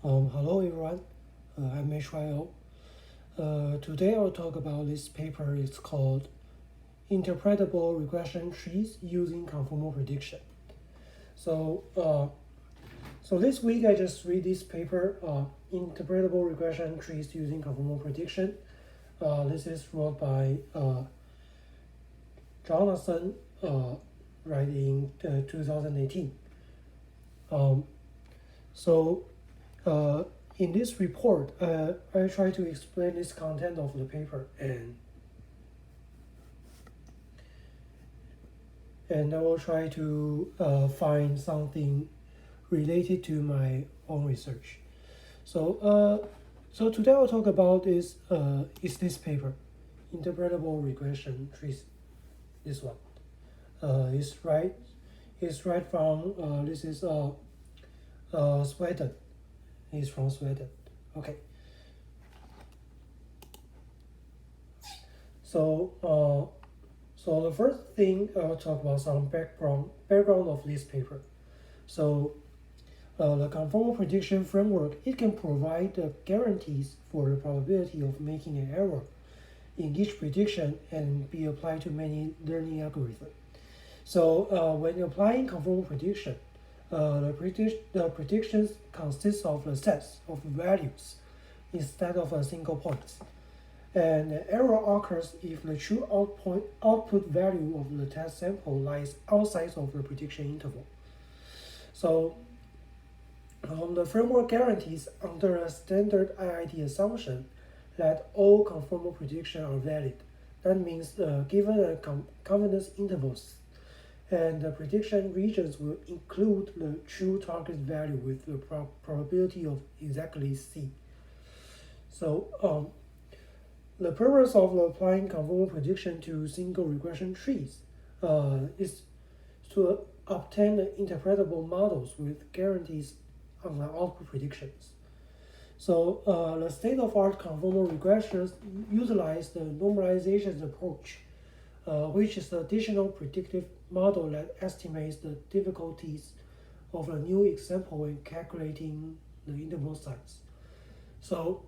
Hello everyone, I'm HYO. Today I'll talk about this paper. It's called Interpretable Regression Trees Using Conformal Prediction. So this week I just read this paper, Interpretable Regression Trees Using Conformal Prediction. This is wrote by Jonathan, right in 2018. In this report, I try to explain this content of the paper and I will try to find something related to my own research. So today I'll talk about is this paper, Interpretable Regression Trees. This one is right from this is Sweden. He's from Sweden. Okay. So the first thing I'll talk about some background of this paper. So the conformal prediction framework, it can provide the guarantees for the probability of making an error in each prediction and be applied to many learning algorithms. So when applying conformal prediction, the predictions consist of a set of values instead of a single point. And the error occurs if the true output value of the test sample lies outside of the prediction interval. So the framework guarantees under a standard IID assumption that all conformal predictions are valid. That means given a confidence intervals, and the prediction regions will include the true target value with the probability of exactly C. So the purpose of applying conformal prediction to single regression trees is to obtain the interpretable models with guarantees on the output predictions. So the state-of-art conformal regressions utilize the normalization approach, which is the additional predictive model that estimates the difficulties of a new example in calculating the interval size. So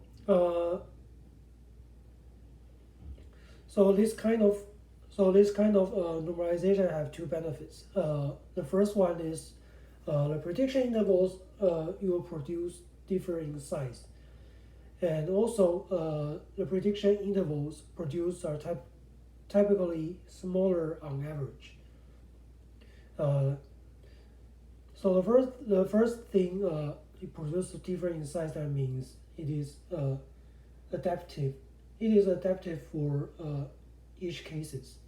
this kind of normalization have two benefits. The first one is the prediction intervals you will produce differ in size, and also the prediction intervals produced are typically smaller on average. So the first thing, it produces different in size. That means it is adaptive. It is adaptive for each cases.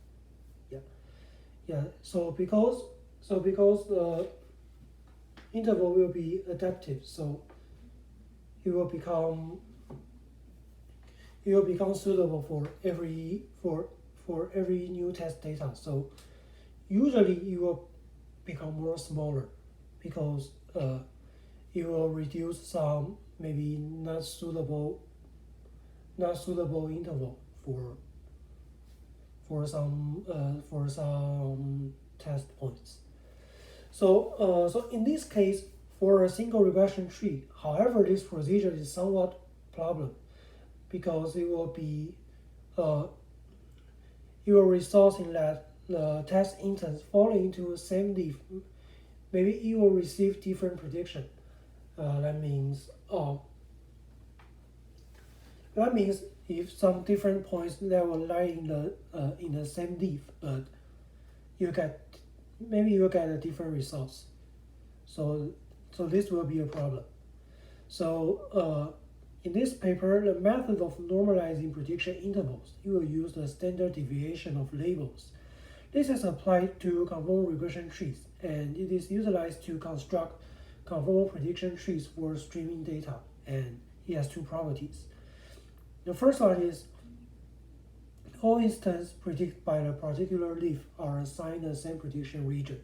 Yeah. So because the interval will be adaptive, so it will become suitable for every new test data. So usually it will become more smaller because it will reduce some maybe not suitable interval for some test points. So in this case, for a single regression tree, however, this procedure is somewhat problem because it will result in that the test instance fall into the same leaf. Maybe it will receive different prediction. That means if some different points that will lie in the same leaf, but you get a different results. So this will be a problem. So in this paper, the method of normalizing prediction intervals, you will use the standard deviation of labels. This is applied to conformal regression trees, and it is utilized to construct conformal prediction trees for streaming data, and it has two properties. The first one is all instances predicted by the particular leaf are assigned the same prediction region.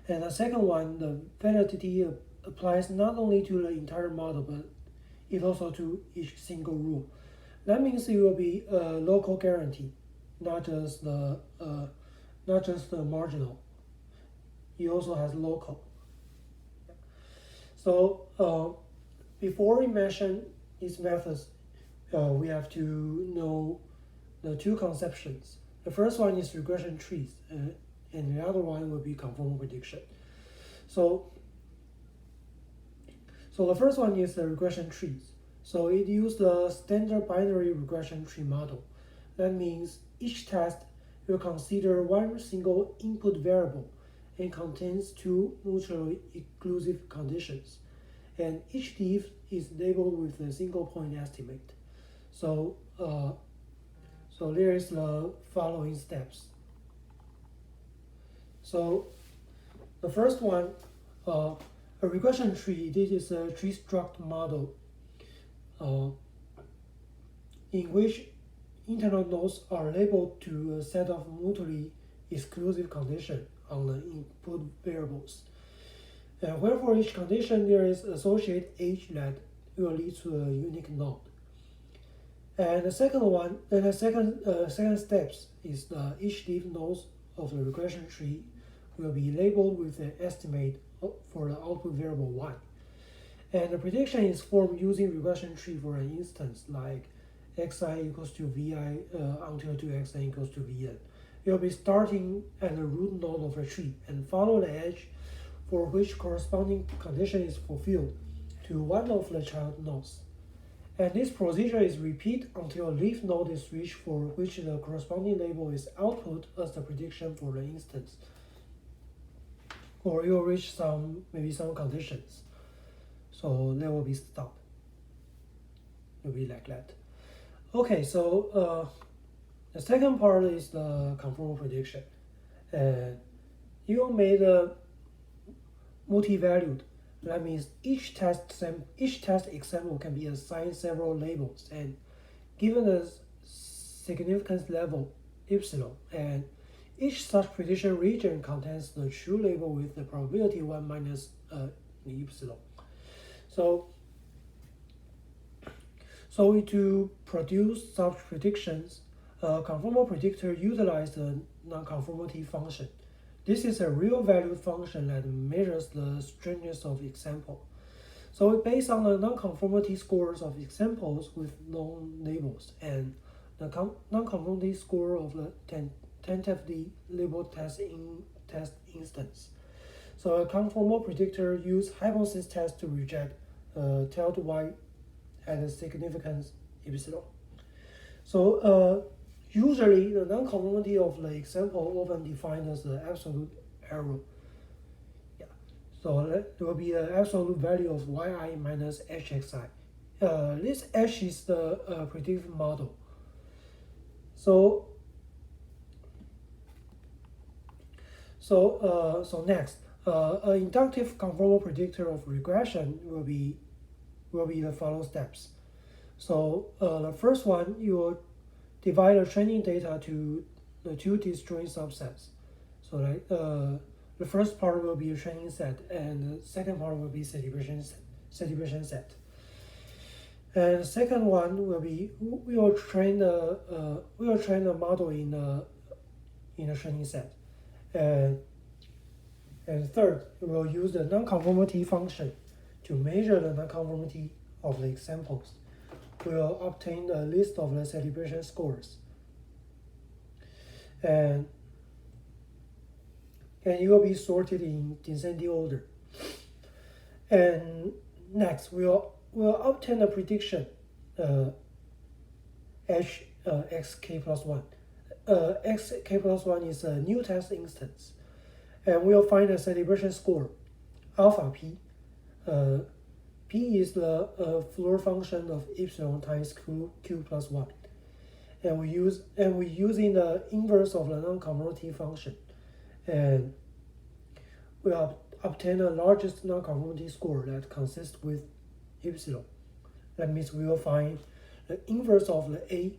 And the second one, the validity applies not only to the entire model, but it also to each single rule. That means it will be a local guarantee, not just the marginal. It also has local. So before we mention these methods, we have to know the two conceptions. The first one is regression trees, and the other one will be conformal prediction. So the first one is the regression trees. So it uses the standard binary regression tree model. That means each test will consider one single input variable and contains two mutually exclusive conditions. And each leaf is labeled with a single point estimate. So there is the following steps. So the first one, a regression tree. This is a tree structure model in which internal nodes are labeled to a set of mutually exclusive conditions on the input variables. And where for each condition there is associated edge that will lead to a unique node. And the second steps is each leaf nodes of the regression tree will be labeled with an estimate for the output variable y. And the prediction is formed using regression tree for an instance like xi equals to vi until 2xn equals to vn. It will be starting at the root node of the tree and follow the edge for which corresponding condition is fulfilled to one of the child nodes. And this procedure is repeated until a leaf node is reached for which the corresponding label is output as the prediction for the instance. Or it will reach maybe some conditions. So there will be stop. It will be like that. Okay, so the second part is the conformal prediction. And you made a multi-valued. That means each test example can be assigned several labels and given a significance level epsilon, and each such prediction region contains the true label with the probability 1 minus the epsilon. So to produce such predictions, a conformal predictor utilizes the nonconformity function. This is a real-valued function that measures the strangeness of example. So it's based on the nonconformity scores of examples with known labels and the nonconformity score of the tentatively labeled test instance. So a conformal predictor uses hypothesis test to reject tilde y at a significance epsilon. So usually, the nonconformity of the example often defined as the absolute error. Yeah. So there will be an absolute value of yi minus hxi. This h is the predictive model. So next, an inductive conformal predictor of regression will be the following steps. So the first one, you will divide the training data to the two disjoint subsets. So the first part will be a training set, and the second part will be celebration set. And the second one will be we will train the model in a training set, and third we will use the nonconformity function to measure the nonconformity of the examples. We will obtain a list of the celebration scores, and it will be sorted in descending order. And next, we'll obtain a prediction xk plus 1. Xk plus 1 is a new test instance, and we'll find a celebration score alpha p. P is the floor function of epsilon times q plus 1, and we're using the inverse of the nonconformity function, and we obtain the largest nonconformity score that consists with epsilon. That means we will find the inverse of the a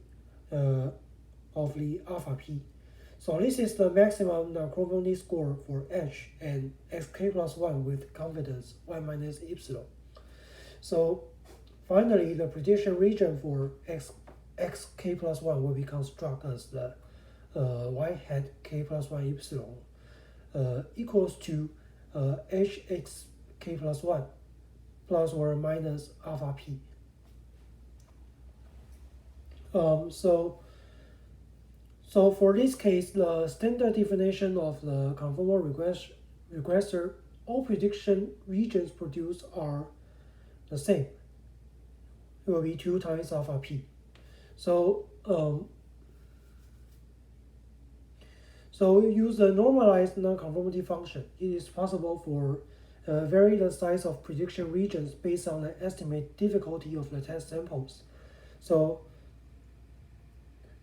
of the alpha p. So this is the maximum nonconformity score for h and xk plus 1 with confidence 1 minus epsilon. So finally, the prediction region for xk plus 1 will be constructed as the y hat k plus 1 epsilon equals to hxk plus 1 plus or minus alpha p. So for this case, the standard definition of the conformal regressor, all prediction regions produced are the same. It will be 2 times alpha p. So we use the normalized nonconformity function. It is possible for vary the size of prediction regions based on the estimate difficulty of the test samples. So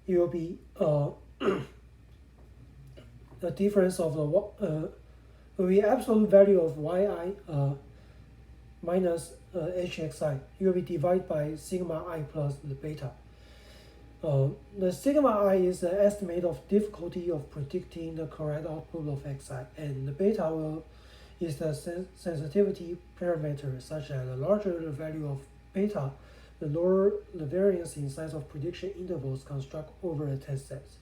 it will be the difference of the will be absolute value of yi minus hxi. It will be divided by sigma I plus the beta. The sigma I is the estimate of difficulty of predicting the correct output of xi, and the beta is the sensitivity parameter, such that the larger the value of beta, the lower the variance in size of prediction intervals construct over the test sets.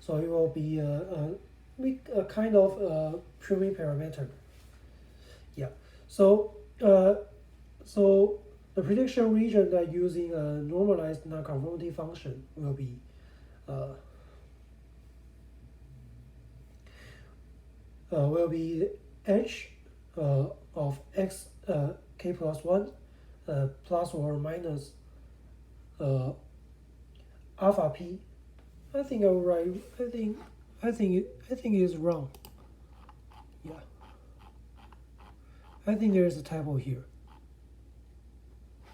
So it will be a kind of proving parameter. Yeah. So the prediction region that using a normalized nonconformity function will be h of x k plus 1 plus or minus alpha p. I think I'm right. I think it is wrong. Yeah. I think there is a typo here.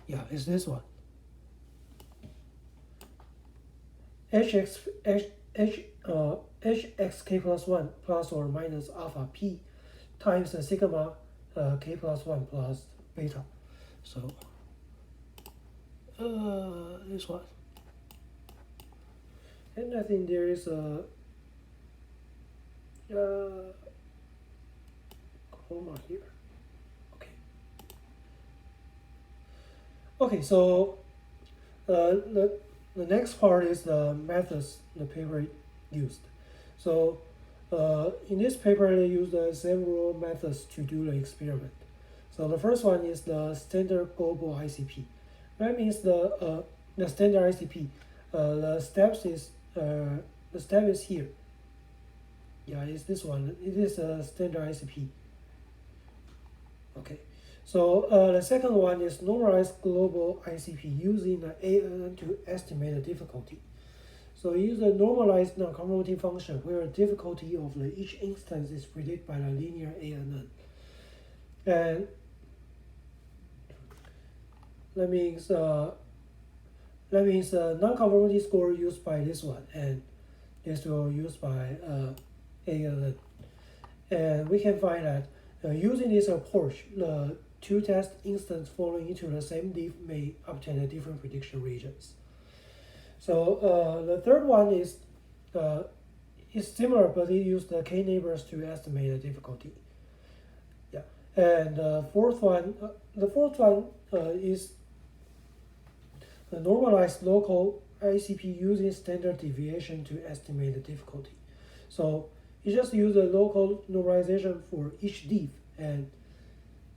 Yeah, it's this one. hxk plus 1 plus or minus alpha p times the sigma k plus 1 plus beta. So this one. And I think there is a comma here. Okay, so the next part is the methods the paper used. So in this paper, they use the several methods to do the experiment. So the first one is the standard global ICP. That means the standard ICP. The step is here. Yeah, it's this one. It is a standard ICP. Okay. So the second one is normalized global ICP using the ANN to estimate the difficulty. So use a normalized nonconformity function where the difficulty of each instance is predicted by the linear ANN. And that means nonconformity score used by this one, and this will used by ANN. And we can find that using this approach, the two test instances falling into the same leaf may obtain a different prediction regions. So the third one is similar, but it used the k-neighbors to estimate the difficulty. Yeah, and the fourth one is the normalized local ICP using standard deviation to estimate the difficulty. So you just use a local normalization for each leaf, and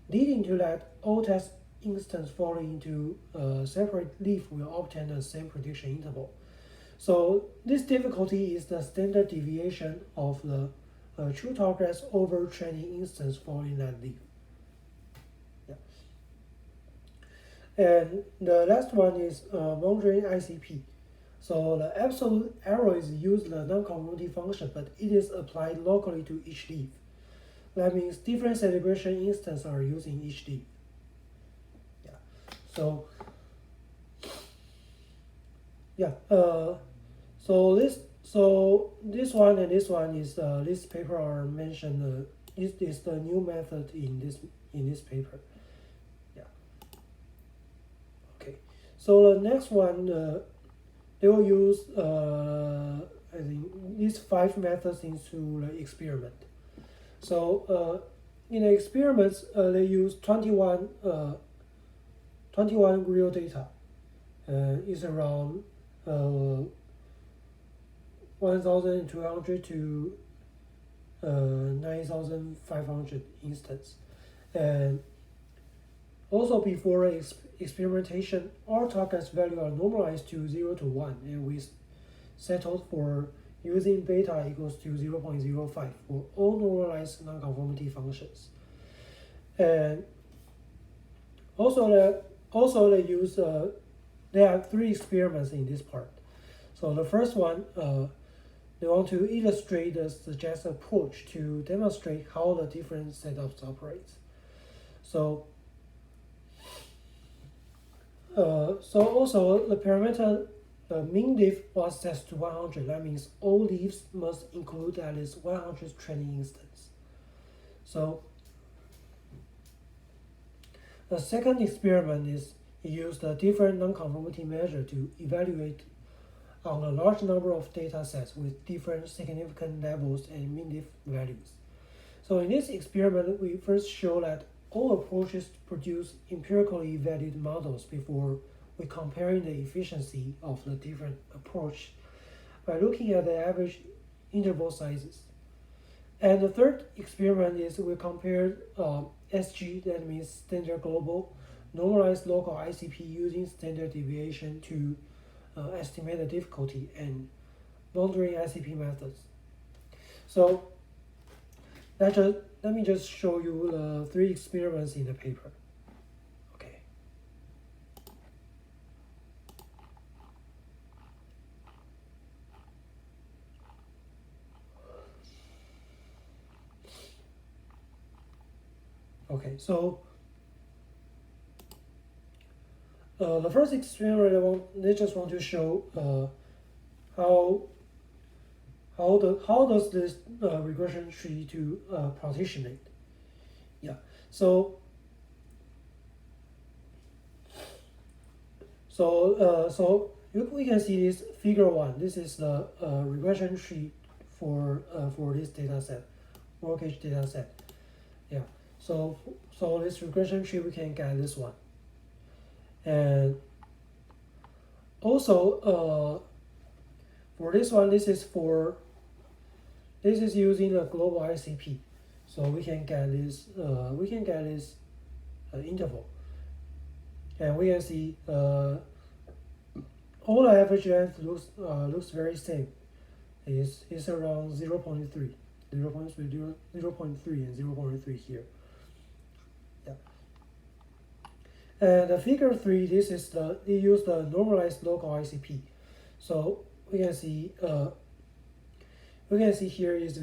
leading to that, all test instances falling into a separate leaf will obtain the same prediction interval. So this difficulty is the standard deviation of the true targets over training instance falling that leaf. Yeah. And the last one is boundary ICP. So the absolute error is used the nonconformity function, but it is applied locally to each leaf. That means different celebration instances are used in each leaf. Yeah. So yeah. So this one and this one is this paper are mentioned. Is the new method in this paper. Yeah. Okay. So the next one they will use I think these 5 methods into the experiment. So in the experiments, they use 21 real data. It's around 1,200 to 9,500 instances, and Also, before experimentation, our target values are normalized to 0 to 1, and we settled for using beta equals to 0.05 for all normalized nonconformity functions. And also, they use there are 3 experiments in this part. So the first one, they want to illustrate the suggested approach to demonstrate how the different setups operate. So also the parameter mean leaf was set to 100. That means all leaves must include at least 100 training instances. So the second experiment is used a different nonconformity measure to evaluate on a large number of data sets with different significant levels and mean leaf values. So in this experiment, we first show that all approaches produce empirically valid models before we comparing the efficiency of the different approach by looking at the average interval sizes. And the third experiment is we compared SG, that means standard global, normalized local ICP using standard deviation to estimate the difficulty and boundary ICP methods. So let me just show you the 3 experiments in the paper. Okay. Okay, so the first experiment they just want to show how does this regression tree to partitionate. Yeah, so we can see this figure 1. This is the regression tree for this data set, workage data set. Yeah, so this regression tree we can get this one. And also for this one, this is using a global ICP, so we can get this interval, and we can see all the average length looks very same. Is around 0.3, 0.3, and 0.3 here. Yeah. And the figure 3, this is they use the normalized local ICP. So we can see here is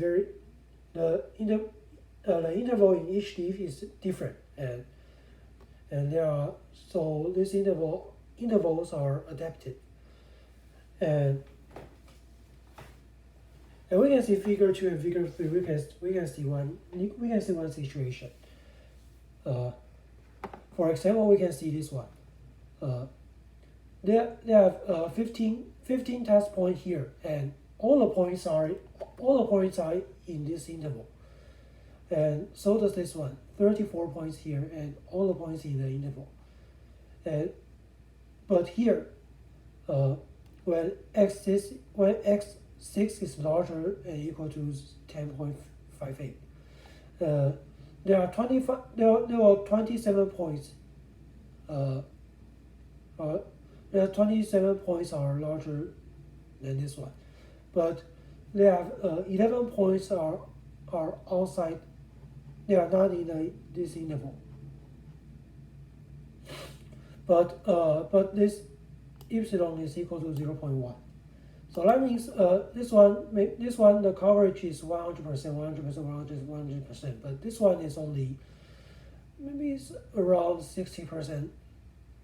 the interval in each leaf is different, and there are these intervals are adapted, and we can see figure 2 and figure 3. We can see one situation. For example, we can see this one. They have 15 test points here, and all the points are in this interval. And so does this one. 34 points here, and all the points in the interval. But here, when x6 is larger and equal to 10.58, there are 27 points. There are 27 points are larger than this one, but they have 11 points are outside. They are not in this interval. But this epsilon is equal to 0.1. So that means this one the coverage is 100%, 100%, but this one is only maybe it's around 60%,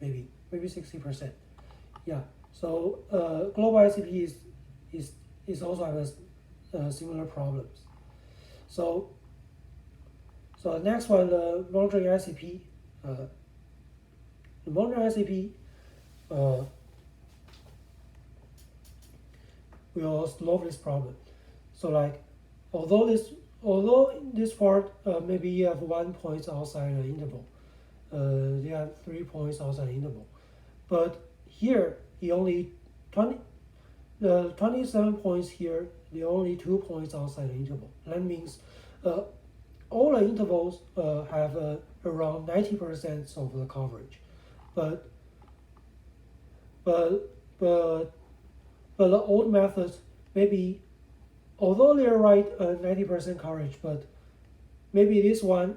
maybe 60%. Yeah. So global ICP is also has similar problems. So the next one, the boundary ICP. The boundary ICP will solve this problem. So like, although in this part maybe you have 1 point outside the interval, you have 3 points outside the interval, but here you only 27 points here. There are only 2 points outside the interval. That means all the intervals have around 90% of the coverage, but but but but the old methods maybe, although they're right 90% coverage, but maybe this one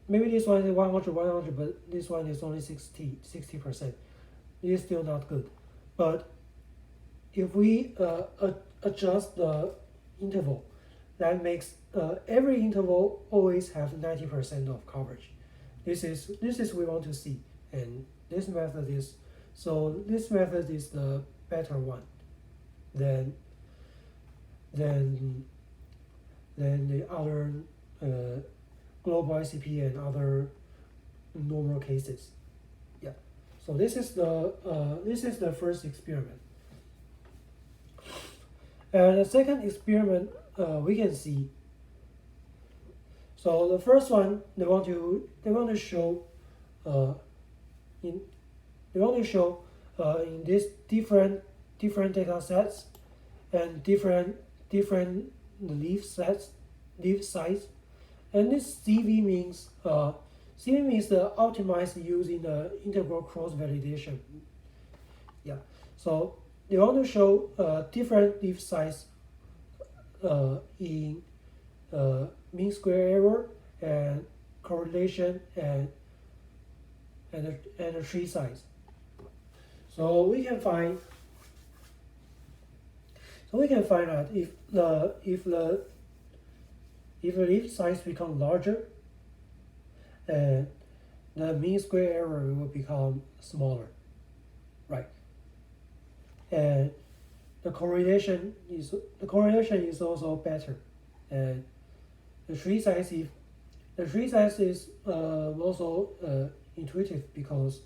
is 100, but this one is only 60%. It is still not good. But if we adjust the interval, that makes every interval always have 90% of coverage. This is we want to see, and this method is the better one than the other global ICP and other normal cases. Yeah. So this is the first experiment. And the second experiment we can see. So the first one they want to show in this different data sets and different leaf size, and this CV means the optimized using the integral cross validation. Yeah, so they want to show different leaf size in mean square error and correlation and the tree size. So we can find that if the leaf size becomes larger, and the mean square error will become smaller, right? And the correlation is also better, and the tree size is also intuitive, because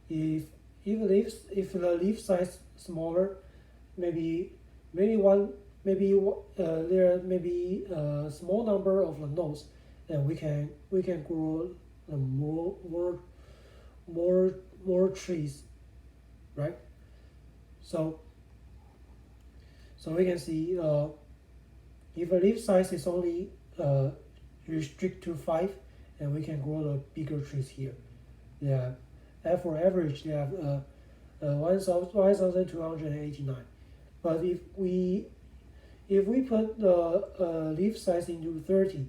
if the leaf size smaller, maybe there may be a small number of the nodes, and we can grow more trees, right? So we can see if the leaf size is only restrict to 5, and we can grow the bigger trees here. Yeah, and for average they have 1,289. But if we put the leaf size into 30,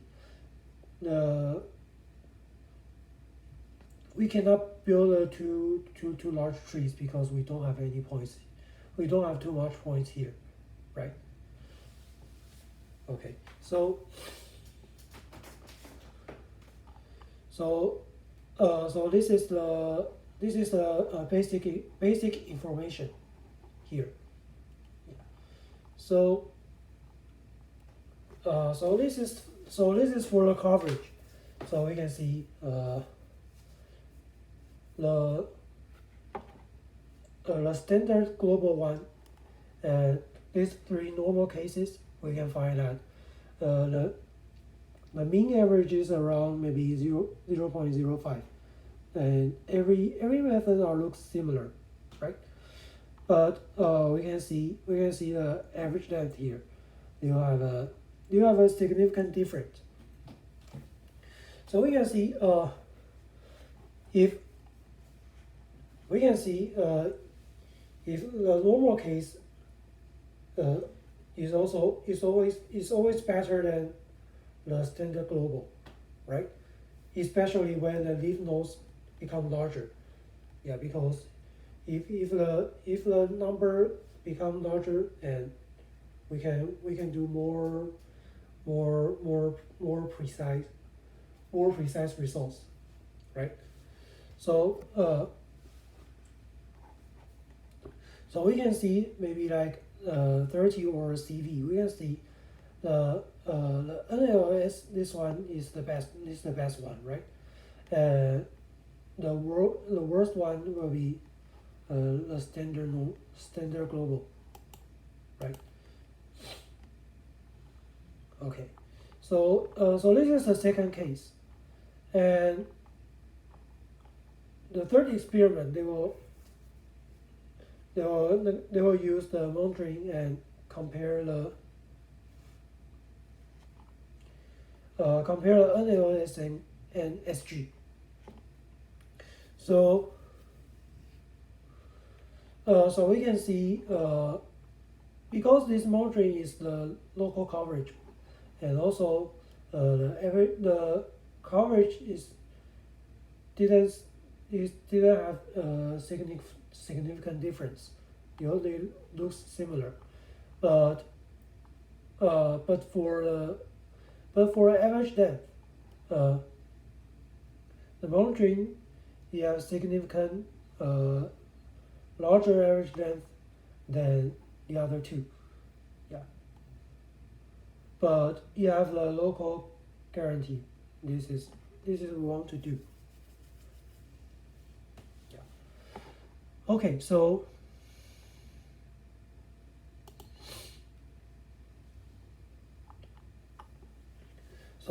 we cannot build two large trees, because we don't have any points. We don't have too much points here, right? Okay, so this is the basic information here. So this is for the coverage. So we can see the standard global one, and these 3 normal cases, we can find that the mean average is around maybe 0.05, and every method looks similar, right? But we can see the average length here. You have a significant difference. So we can see if the normal case is always better than the standard global, right? Especially when the leaf nodes become larger. Yeah, because if the number become larger, and we can do more precise results, right? So we can see maybe like 30 or CV. We can see the NLS. This one is the best. This is the best one, right? The worst one will be the standard global, right? Okay, so this is the second case, and the third experiment they will use the monitoring and compare the NLS and SG. So so we can see because this monitoring is the local coverage, and also the coverage didn't didn't have a significant difference. They look similar, but but for average depth, uh, the monitoring you have significant larger average length than the other two. Yeah, but you have the local guarantee. This is what we want to do. Yeah. Okay, so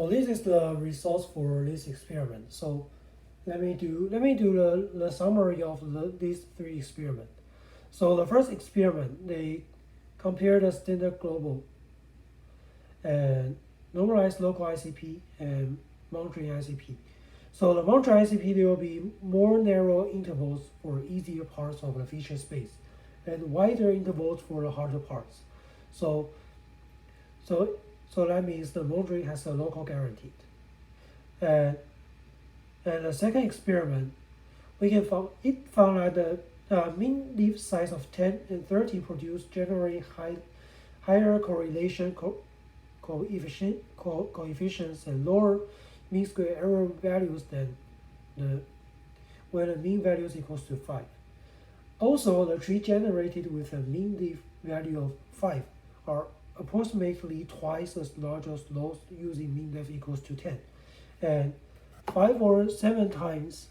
this is the results for this experiment. So let me do the summary of these three experiments. So the first experiment, they compare the standard global and normalized local ICP and monitoring ICP. So the monitoring ICP, there will be more narrow intervals for easier parts of the feature space and wider intervals for the harder parts. So that means the monitoring has a local guaranteed. And the second experiment, it found that the mean leaf size of 10 and 30 produce generally higher correlation coefficients and lower mean square error values than when the mean value is equals to 5. Also, the tree generated with a mean leaf value of 5 are approximately twice as large as those using mean length equals to 10, and 5 or 7 times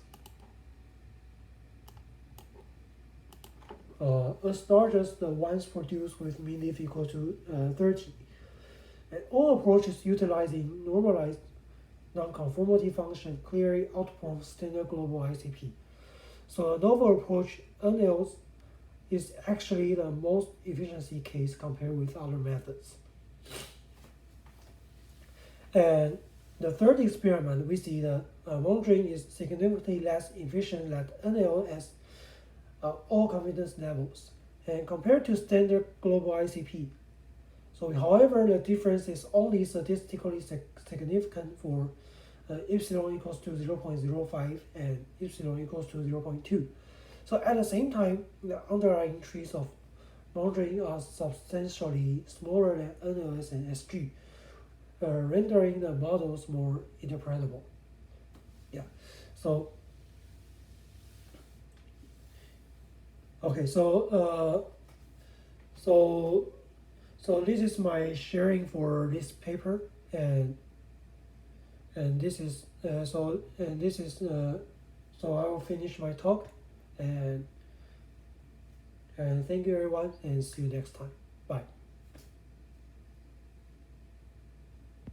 as large as the ones produced with mean leaf equal to 30. And all approaches utilizing normalized nonconformity function clearly outperform standard global ICP. So a novel approach, NLs, is actually the most efficiency case compared with other methods. And the third experiment, we see the monitoring is significantly less efficient than NL at all confidence levels, and compared to standard global ICP. So, however, the difference is only statistically significant for epsilon equals to 0.05 and epsilon equals to 0.2. So at the same time, the underlying trees of monitoring are substantially smaller than NLS and SG, rendering the models more interpretable. Yeah. So okay. So this is my sharing for this paper, and this is so I will finish my talk, and thank you everyone, and see you next time. Bye.